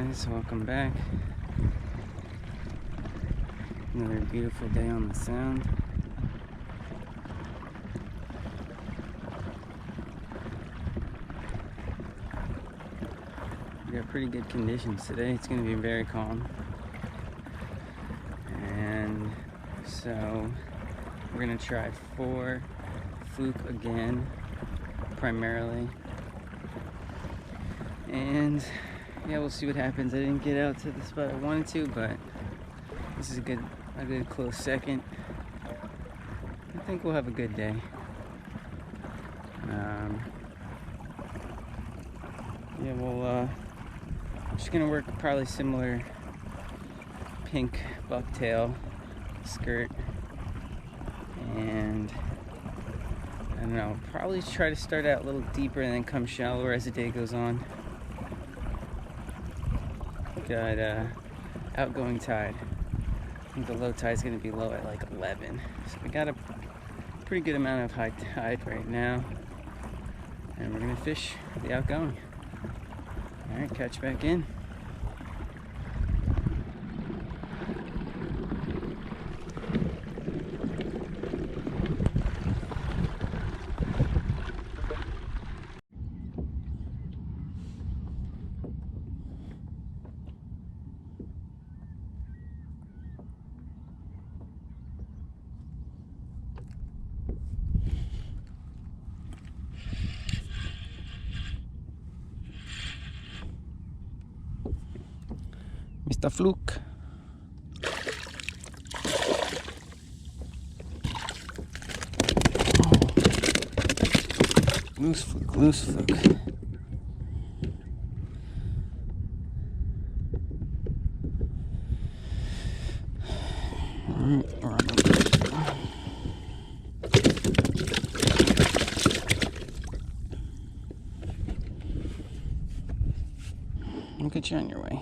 guys, welcome back. Another beautiful day on the Sound. We got pretty good conditions today. It's going to be very calm. And so we're going to try for fluke again, primarily. And yeah, we'll see what happens. I didn't get out to the spot I wanted to, but this is a good close second. I think we'll have a good day. Yeah, we'll just gonna work probably similar pink bucktail skirt, and I don't know, probably try to start out a little deeper and then come shallower as the day goes on. Got outgoing tide. I think the low tide is going to be low at like 11. So we got a pretty good amount of high tide right now. And we're going to fish the outgoing. Alright, catch back in. Mr. Fluke. Oh. Loose fluke, loose fluke. I'll get you on your way.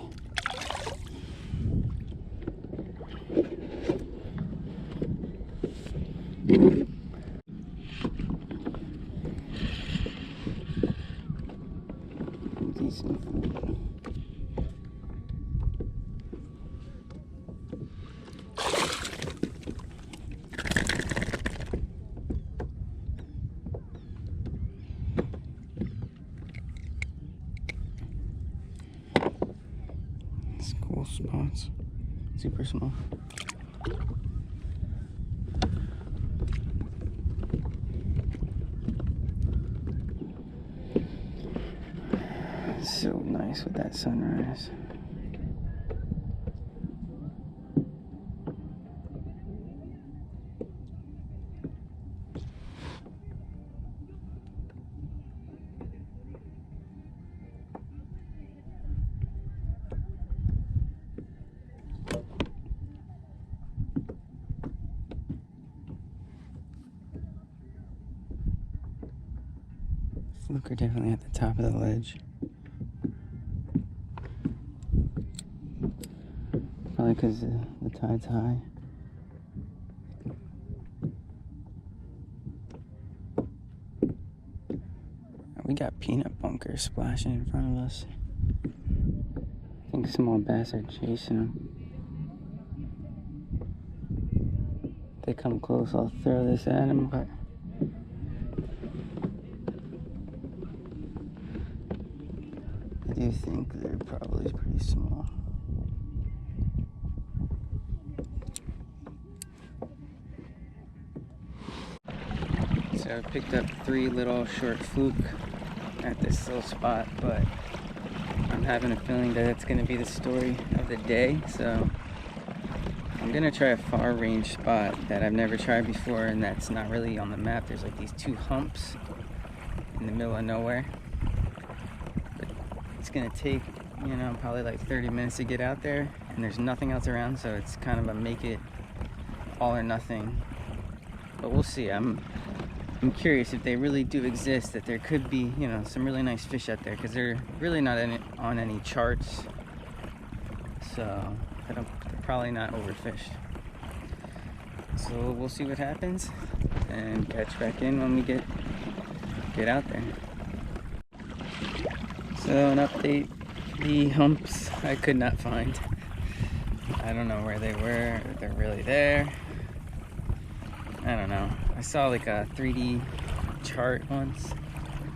Decent food. Cool spots. Super small. So nice with that sunrise. Fluke are definitely at the top of the ledge. Probably because the tide's high. We got peanut bunkers splashing in front of us. I think small bass are chasing them. If they come close, I'll throw this at them, but I do think they're probably pretty small. So I picked up 3 little short fluke at this little spot, but I'm having a feeling that it's going to be the story of the day. So I'm going to try a far range spot that I've never tried before, and that's not really on the map. There's like these 2 humps in the middle of nowhere. But it's going to take, you know, probably like 30 minutes to get out there, and there's nothing else around, so it's kind of a make it all or nothing. But we'll see. I'm curious if they really do exist, that there could be, you know, some really nice fish out there, because they're really not on any charts, so they're probably not overfished. So we'll see what happens and catch back in when we get out there. So an update The humps I could not find. I don't know where they were, if they're really there. I don't know. I saw like a 3D chart once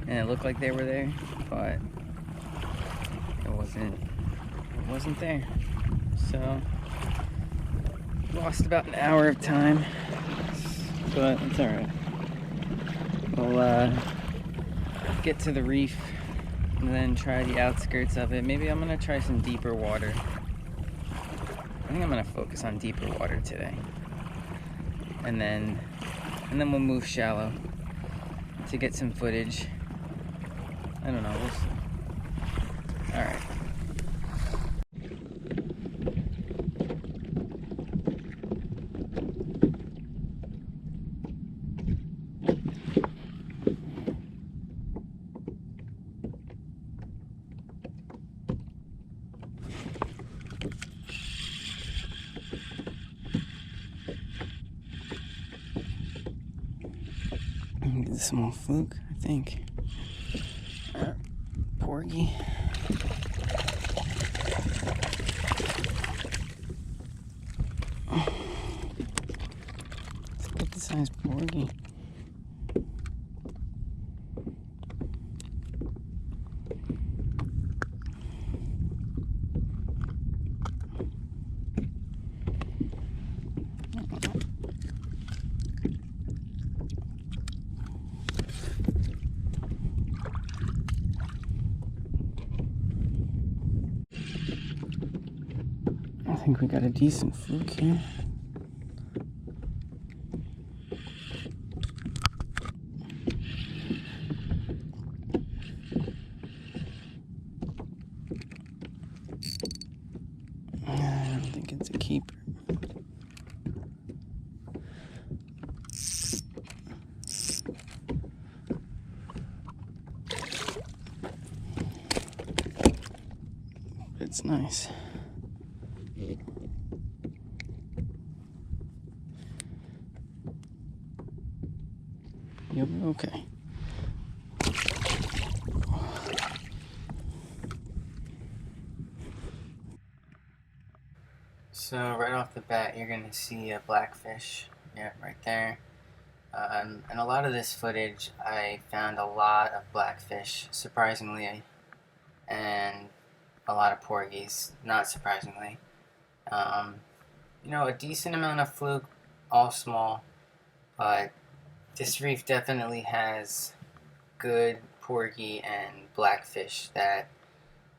and it looked like they were there, but it wasn't there. So lost about an hour of time, but it's alright. We'll get to the reef and then try the outskirts of it. Maybe I'm gonna try some deeper water. I think I'm gonna focus on deeper water today. And then we'll move shallow to get some footage. I don't know, we'll see. Alright. Get a small fluke, I think. Porgy. It's a good sized porgy. I think we got a decent fluke here. I don't think it's a keeper. It's nice. You'll be okay. So right off the bat, you're gonna see a blackfish. Yeah, right there. And a lot of this footage, I found a lot of blackfish, surprisingly, and a lot of porgies, not surprisingly. A decent amount of fluke, all small, but this reef definitely has good porgy and blackfish that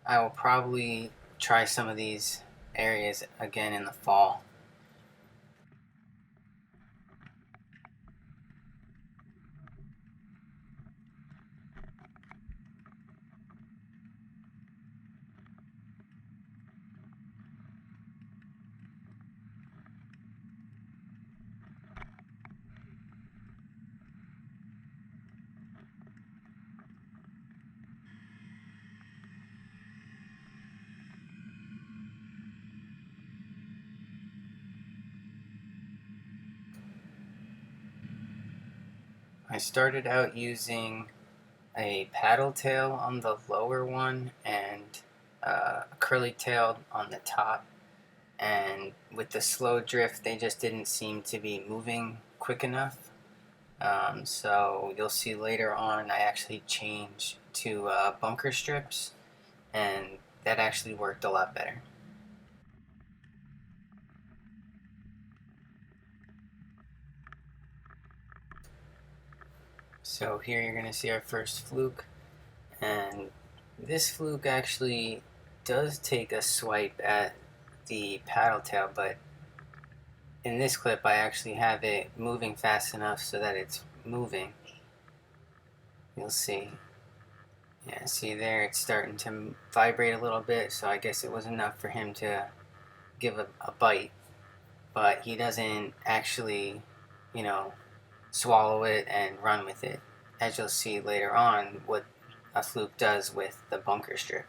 I will probably try some of these areas again in the fall. I started out using a paddle tail on the lower one and a curly tail on the top, and with the slow drift they just didn't seem to be moving quick enough. So you'll see later on I actually changed to bunker strips, and that actually worked a lot better. So here you're going to see our first fluke, and this fluke actually does take a swipe at the paddle tail, but in this clip I actually have it moving fast enough so that it's moving. You'll see. Yeah, see there, it's starting to vibrate a little bit, so I guess it was enough for him to give a bite, but he doesn't actually, swallow it and run with it, as you'll see later on what a fluke does with the bunker strip.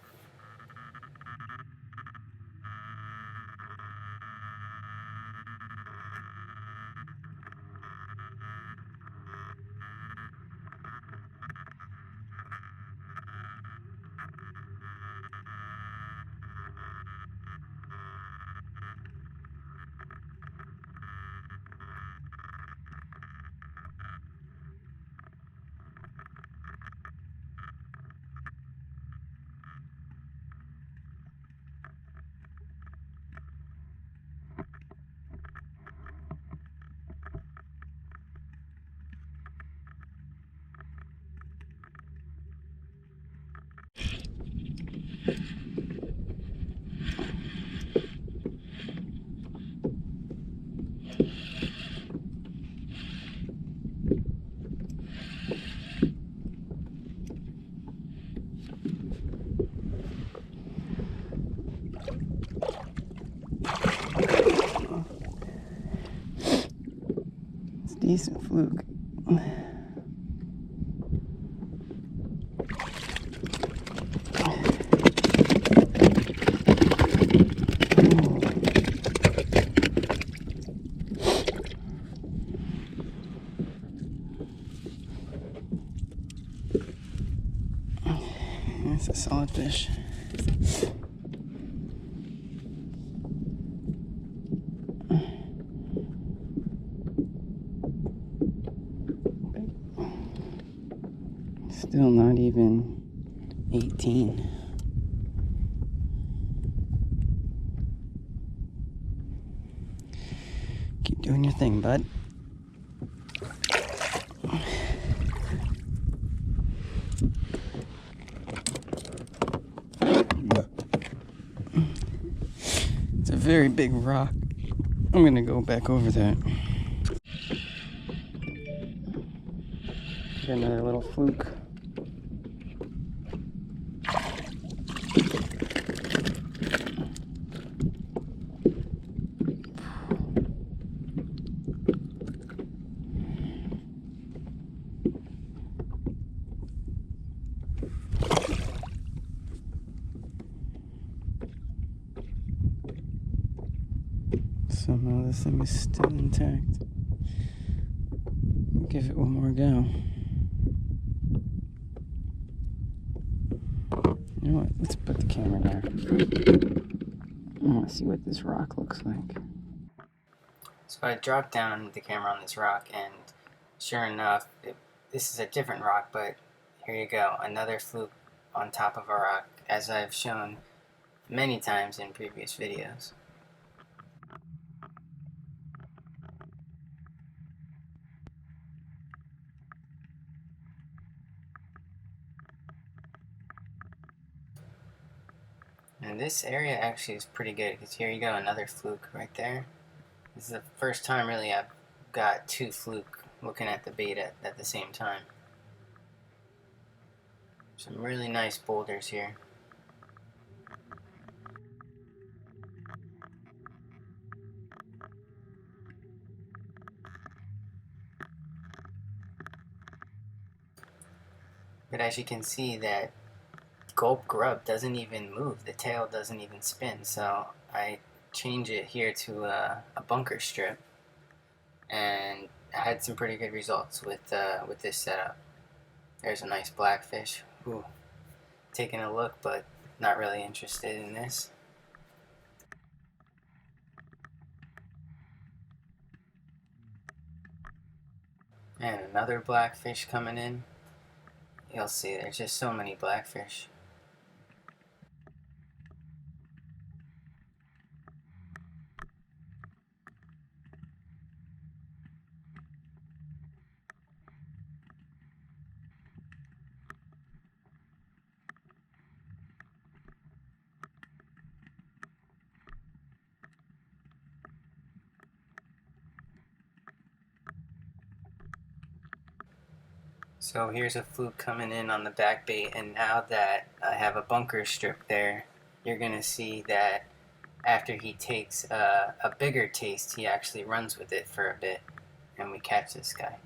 It's decent fluke. It's a solid fish. Still not even 18. Keep doing your thing, bud. It's a very big rock. I'm gonna go back over that. Get another little fluke. Somehow this thing is still intact. Give it one more go. You know what? Let's put the camera down. I want to see what this rock looks like. So I dropped down the camera on this rock, and sure enough, this is a different rock, but here you go. Another fluke on top of a rock, as I've shown many times in previous videos. And this area actually is pretty good, because here you go, another fluke right there. This is the first time really I've got two fluke looking at the bait at the same time. Some really nice boulders here. But as you can see, that gulp grub doesn't even move. The tail doesn't even spin. So I change it here to a bunker strip, and I had some pretty good results with this setup. There's a nice blackfish. Ooh, taking a look, but not really interested in this. And another blackfish coming in. You'll see, there's just so many blackfish. So here's a fluke coming in on the back bait, and now that I have a bunker strip there, you're going to see that after he takes a bigger taste, he actually runs with it for a bit, and we catch this guy.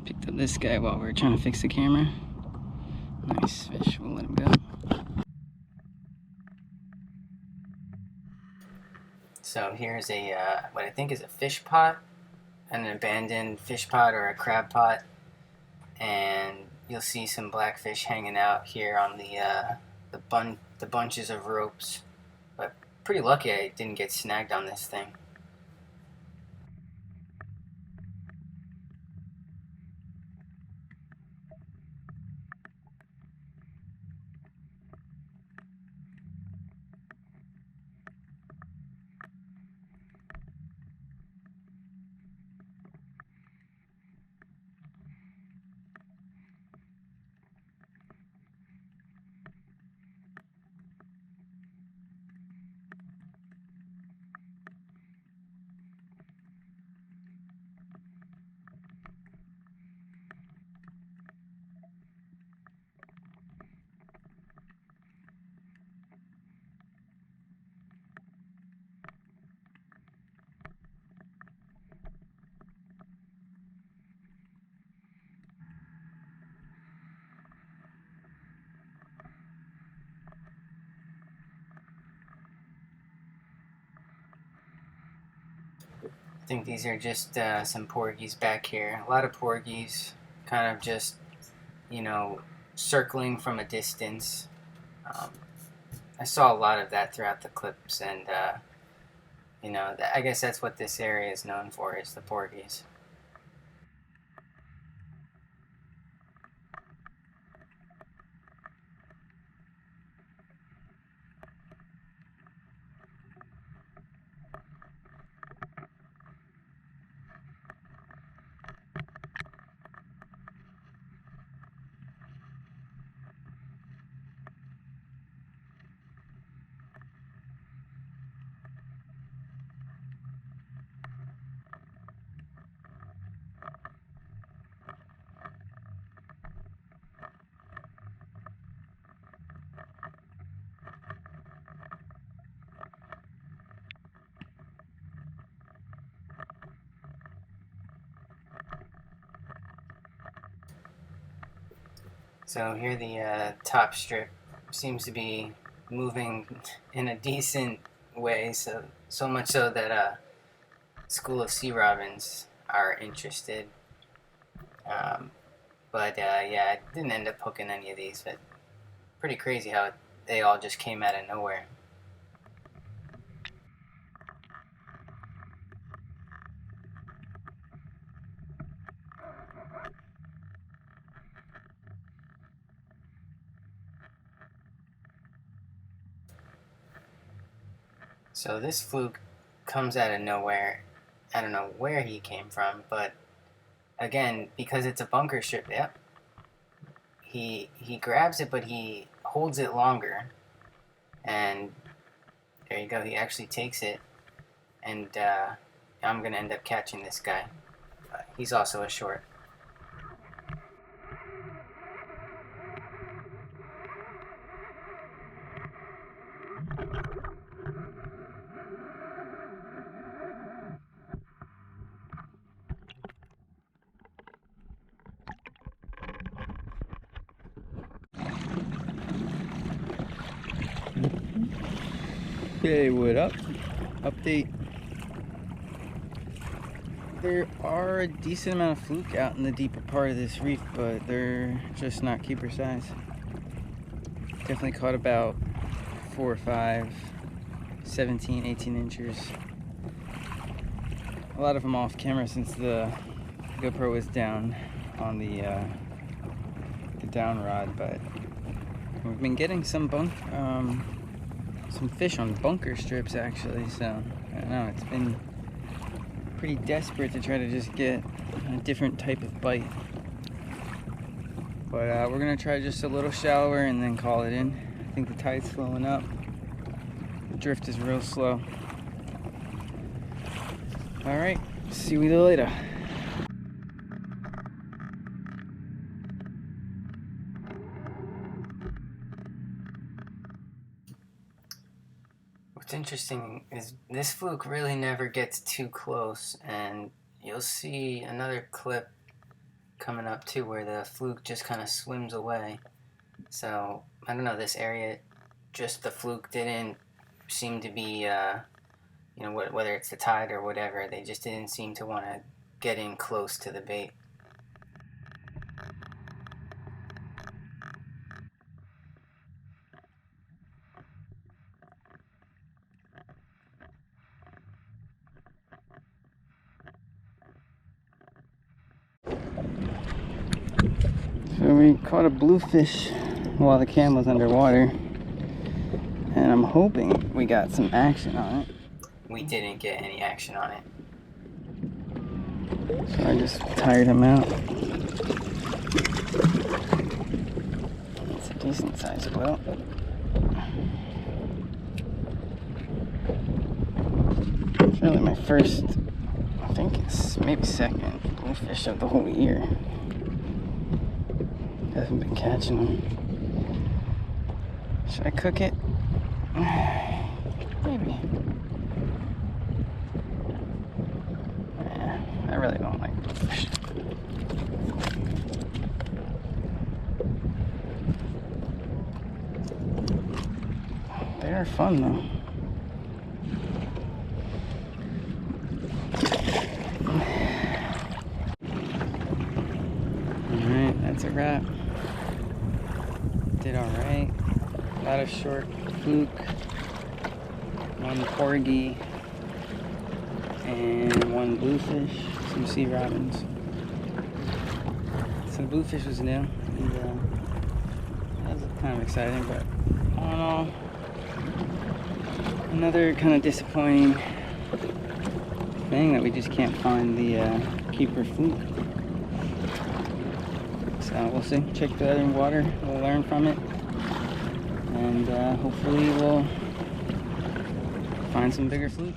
Picked up this guy while we were trying to fix the camera. Nice fish, we'll let him go. So here's a what I think is a fish pot, an abandoned fish pot or a crab pot, and you'll see some blackfish hanging out here on the bunches of ropes. But pretty lucky I didn't get snagged on this thing. I think these are just some porgies back here. A lot of porgies, kind of just, you know, circling from a distance. I saw a lot of that throughout the clips, and you know, I guess that's what this area is known for, is the porgies. So here the top strip seems to be moving in a decent way, so much so that school of sea robins are interested. But yeah, I didn't end up hooking any of these, but pretty crazy how they all just came out of nowhere. So this fluke comes out of nowhere. I don't know where he came from, but again, because it's a bunker strip, yep. He grabs it, but he holds it longer, and there you go. He actually takes it, and I'm gonna end up catching this guy. He's also a short. Hey, what up? Update. There are a decent amount of fluke out in the deeper part of this reef, but they're just not keeper size. Definitely caught about 4 or 5, 17, 18 inches. A lot of them off camera since the GoPro was down on the down rod, but we've been getting some fish on bunker strips actually, so I don't know, it's been pretty desperate to try to just get a different type of bite. But we're gonna try just a little shallower and then call it in. I think the tide's slowing up. The drift is real slow. Alright, see you later. What's interesting is this fluke really never gets too close, and you'll see another clip coming up too where the fluke just kind of swims away. So I don't know, this area, just the fluke didn't seem to be you know, whether it's the tide or whatever, they just didn't seem to want to get in close to the bait. So we caught a bluefish while the cam was underwater, and I'm hoping we got some action on it. We didn't get any action on it. So I just tired him out. It's a decent sized boat. It's really my first, I think it's maybe second bluefish of the whole year. Haven't been catching them. Should I cook it? Maybe. I really don't like bluefish. They are fun though. crap. Did alright. A lot of short fluke, one porgy, and one bluefish, some sea robins. So the bluefish was new, and that was kind of exciting, but all in all, another kind of disappointing thing that we just can't find the keeper fluke. So we'll see. Check the other water. We'll learn from it, and hopefully we'll find some bigger fluke.